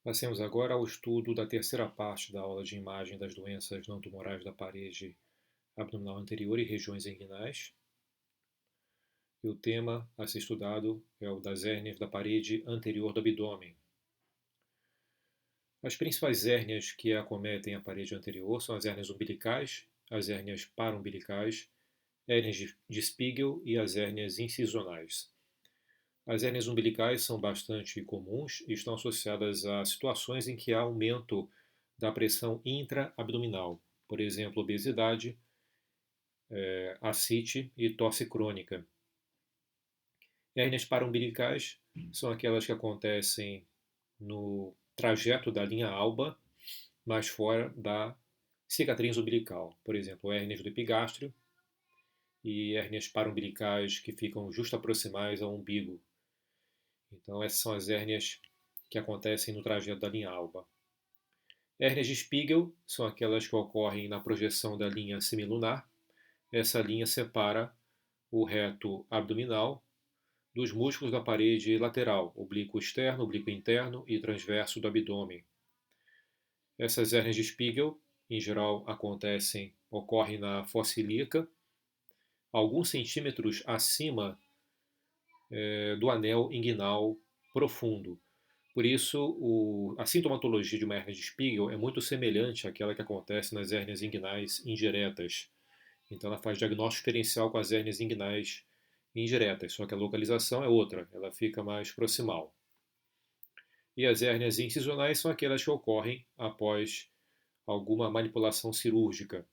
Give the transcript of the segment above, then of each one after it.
Passemos agora ao estudo da terceira parte da aula de imagem das doenças não tumorais da parede abdominal anterior e regiões inguinais. E o tema a ser estudado é o das hérnias da parede anterior do abdômen. As principais hérnias que acometem a parede anterior são as hérnias umbilicais, as hérnias paraumbilicais, hérnias de Spiegel e as hérnias incisionais. As hérnias umbilicais são bastante comuns e estão associadas a situações em que há aumento da pressão intra-abdominal, por exemplo, obesidade, ascite e tosse crônica. Hérnias paraumbilicais são aquelas que acontecem no trajeto da linha alba, mas fora da cicatriz umbilical, por exemplo, hérnias do epigástrio e hérnias paraumbilicais que ficam justo proximais ao umbigo. Então, essas são as hérnias que acontecem no trajeto da linha alba. Hérnias de Spiegel são aquelas que ocorrem na projeção da linha semilunar. Essa linha separa o reto abdominal dos músculos da parede lateral, oblíquo externo, oblíquo interno e transverso do abdômen. Essas hérnias de Spiegel, em geral, ocorrem na fossa ilíaca, alguns centímetros acima do anel inguinal profundo. Por isso, a sintomatologia de uma hérnia de Spiegel é muito semelhante àquela que acontece nas hérnias inguinais indiretas. Então, ela faz diagnóstico diferencial com as hérnias inguinais indiretas, só que a localização é outra, ela fica mais proximal. E as hérnias incisionais são aquelas que ocorrem após alguma manipulação cirúrgica.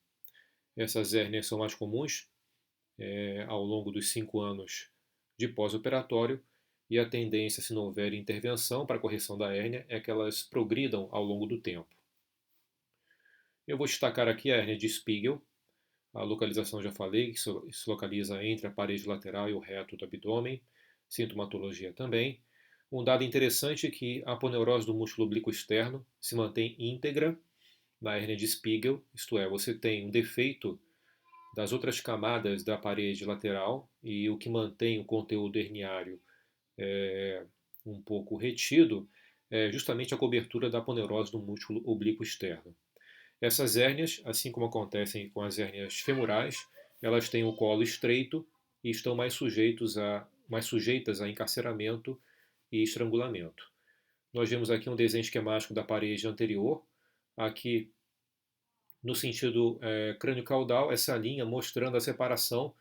Essas hérnias são mais comuns ao longo dos 5 anos de pós-operatório e a tendência, se não houver intervenção para a correção da hérnia, é que elas progridam ao longo do tempo. Eu vou destacar aqui a hérnia de Spiegel. A localização já falei, que se localiza entre a parede lateral e o reto do abdômen. Sintomatologia também. Um dado interessante é que a aponeurose do músculo oblíquo externo se mantém íntegra na hérnia de Spiegel, isto é, você tem um defeito das outras camadas da parede lateral e o que mantém o conteúdo herniário um pouco retido é justamente a cobertura da aponeurose do músculo oblíquo externo. Essas hérnias, assim como acontecem com as hérnias femorais, elas têm o colo estreito e estão mais sujeitas a encarceramento e estrangulamento. Nós vemos aqui um desenho esquemático da parede anterior, aqui no sentido crânio-caudal, essa linha mostrando a separação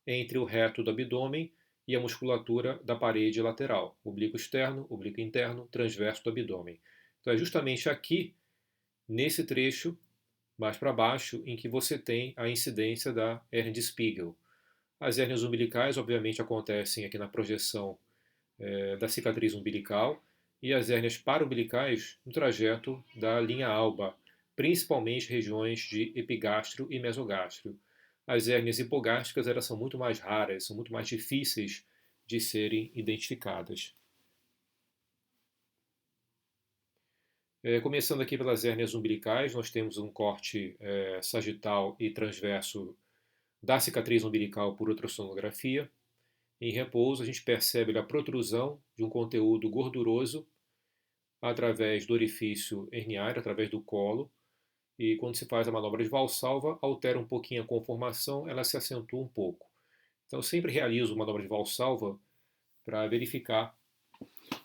entre o reto do abdômen e a musculatura da parede lateral, oblíquo externo, oblíquo interno, transverso do abdômen. Então é justamente aqui, nesse trecho, mais para baixo, em que você tem a incidência da hérnia de Spiegel. As hérnias umbilicais, obviamente, acontecem aqui na projeção da cicatriz umbilical e as hérnias paraumbilicais no trajeto da linha alba, principalmente regiões de epigástrio e mesogástrio. As hérnias hipogástricas elas são muito mais raras, são muito mais difíceis de serem identificadas. Começando aqui pelas hérnias umbilicais, nós temos um corte sagital e transverso da cicatriz umbilical por ultrassonografia. Em repouso, a gente percebe a protrusão de um conteúdo gorduroso através do orifício herniário, através do colo, e quando se faz a manobra de Valsalva, altera um pouquinho a conformação, ela se acentua um pouco. Então, eu sempre realizo manobra de Valsalva para verificar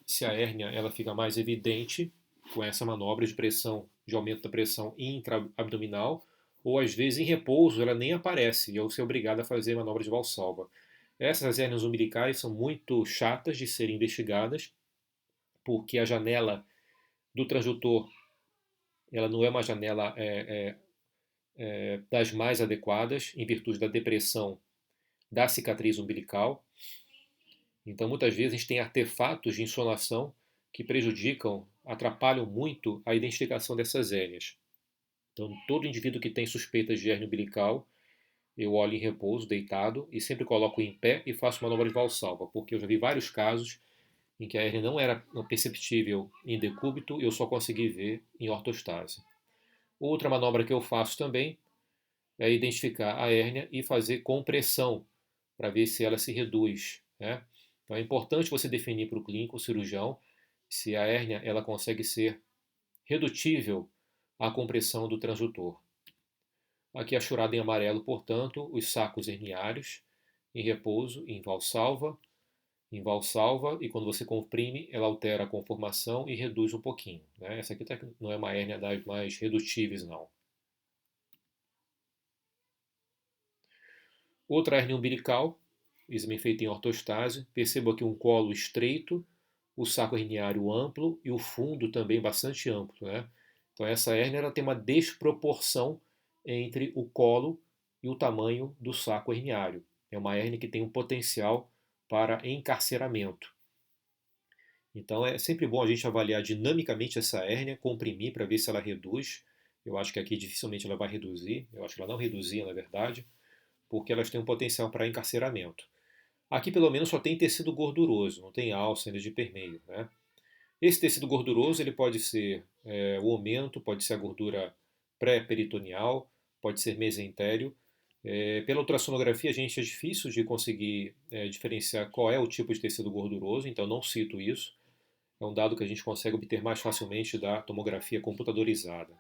se a hérnia ela fica mais evidente com essa manobra de pressão, de aumento da pressão intra-abdominal, ou às vezes em repouso ela nem aparece e eu sou obrigado a fazer manobra de Valsalva. Essas hérnias umbilicais são muito chatas de serem investigadas, porque a janela do transdutor ela não é uma janela das mais adequadas, em virtude da depressão da cicatriz umbilical. Então, muitas vezes, a gente tem artefatos de insolação que prejudicam, atrapalham muito a identificação dessas hérnias. Então, todo indivíduo que tem suspeitas de hérnia umbilical, eu olho em repouso, deitado, e sempre coloco em pé e faço manobra de Valsalva, porque eu já vi vários casos em que a hérnia não era perceptível em decúbito e eu só consegui ver em ortostase. Outra manobra que eu faço também é identificar a hérnia e fazer compressão para ver se ela se reduz, Então é importante você definir para o clínico, o cirurgião, se a hérnia ela consegue ser redutível à compressão do transdutor. Aqui achurado em amarelo, portanto, os sacos herniários em repouso, em valsalva, e quando você comprime, ela altera a conformação e reduz um pouquinho. Né? Essa aqui não é uma hérnia das mais redutíveis, não. Outra hérnia umbilical, exame feito em ortostase. Percebo aqui um colo estreito, o saco herniário amplo e o fundo também bastante amplo. Né? Então essa hérnia ela tem uma desproporção entre o colo e o tamanho do saco herniário. É uma hérnia que tem um potencial para encarceramento. Então é sempre bom a gente avaliar dinamicamente essa hérnia, comprimir para ver se ela reduz. Eu acho que aqui dificilmente ela vai reduzir, eu acho que ela não reduzia na verdade, porque elas têm um potencial para encarceramento. Aqui pelo menos só tem tecido gorduroso, não tem alça ainda de permeio. Né? Esse tecido gorduroso ele pode ser o aumento, pode ser a gordura pré-peritoneal, pode ser mesentério. Pela ultrassonografia, a gente é difícil de conseguir diferenciar qual é o tipo de tecido gorduroso, então não cito isso. É um dado que a gente consegue obter mais facilmente da tomografia computadorizada.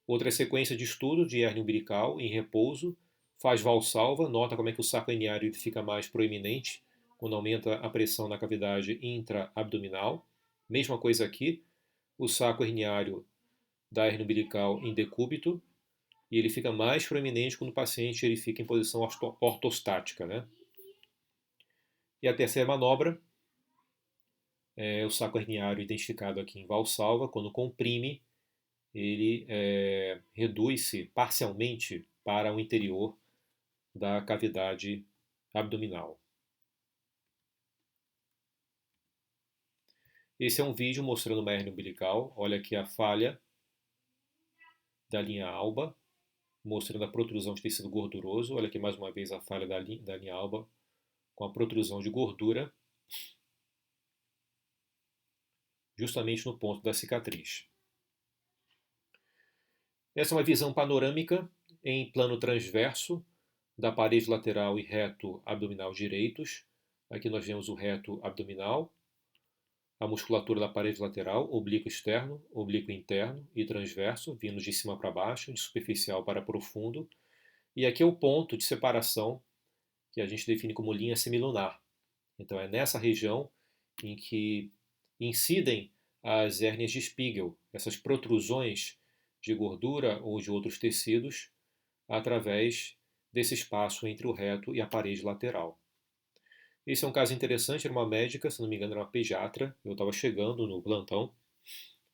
Outra sequência de estudo de hérnia umbilical em repouso, faz valsalva, nota como é que o saco herniário fica mais proeminente quando aumenta a pressão na cavidade intra-abdominal. Mesma coisa aqui, o saco herniário da hérnia umbilical em decúbito, e ele fica mais proeminente quando o paciente ele fica em posição ortostática. Né? E a terceira manobra é o saco herniário identificado aqui em valsalva, quando comprime, ele reduz-se parcialmente para o interior da cavidade abdominal. Esse é um vídeo mostrando uma hérnia umbilical. Olha aqui a falha da linha alba, mostrando a protrusão de tecido gorduroso. Olha aqui mais uma vez a falha da linha alba com a protrusão de gordura, justamente no ponto da cicatriz. Essa é uma visão panorâmica em plano transverso da parede lateral e reto abdominal direitos. Aqui nós vemos o reto abdominal, a musculatura da parede lateral, oblíquo externo, oblíquo interno e transverso, vindo de cima para baixo, de superficial para profundo. E aqui é o ponto de separação que a gente define como linha semilunar. Então é nessa região em que incidem as hérnias de Spiegel, essas protrusões de gordura ou de outros tecidos, através desse espaço entre o reto e a parede lateral. Esse é um caso interessante, era uma médica, se não me engano era uma pediatra, eu estava chegando no plantão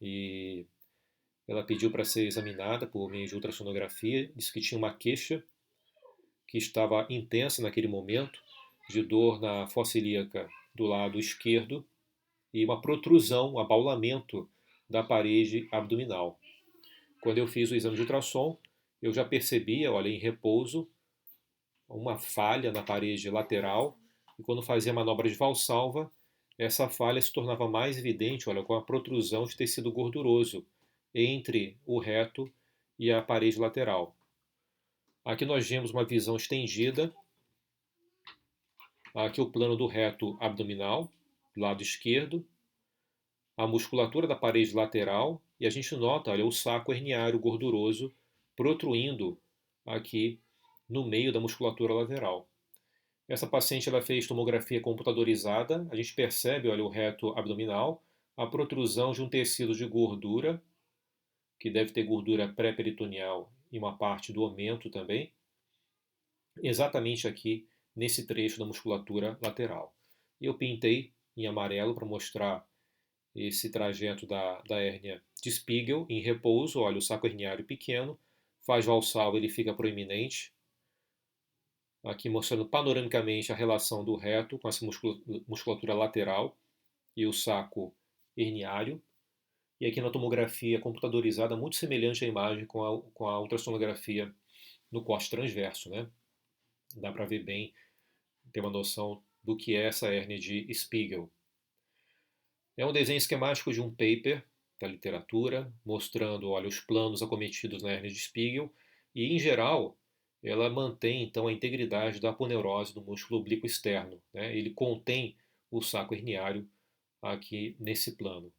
e ela pediu para ser examinada por meio de ultrassonografia, disse que tinha uma queixa que estava intensa naquele momento, de dor na fossa ilíaca do lado esquerdo e uma protrusão, um abaulamento da parede abdominal. Quando eu fiz o exame de ultrassom, eu já percebia, olha, em repouso, uma falha na parede lateral, e quando fazia manobra de valsalva, essa falha se tornava mais evidente, olha, com a protrusão de tecido gorduroso entre o reto e a parede lateral. Aqui nós vemos uma visão estendida, aqui o plano do reto abdominal, do lado esquerdo, a musculatura da parede lateral, e a gente nota, olha, o saco herniário gorduroso protruindo aqui no meio da musculatura lateral. Essa paciente ela fez tomografia computadorizada, a gente percebe, olha, o reto abdominal, a protrusão de um tecido de gordura, que deve ter gordura pré-peritoneal e uma parte do aumento também, exatamente aqui nesse trecho da musculatura lateral. Eu pintei em amarelo para mostrar esse trajeto da hérnia de Spiegel em repouso. Olha, o saco herniário pequeno, faz valsalva, ele fica proeminente. Aqui mostrando panoramicamente a relação do reto com essa musculatura lateral e o saco herniário. E aqui na tomografia computadorizada, muito semelhante à imagem com a ultrassonografia no corte transverso. Né? Dá para ver bem, ter uma noção do que é essa hérnia de Spiegel. É um desenho esquemático de um paper da literatura, mostrando, olha, os planos acometidos na hérnia de Spiegel, e em geral ela mantém então a integridade da aponeurose do músculo oblíquo externo. Né? Ele contém o saco herniário aqui nesse plano.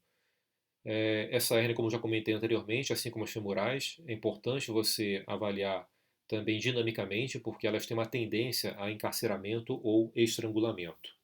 Essa hérnia, como já comentei anteriormente, assim como as femorais, é importante você avaliar também dinamicamente, porque elas têm uma tendência a encarceramento ou estrangulamento.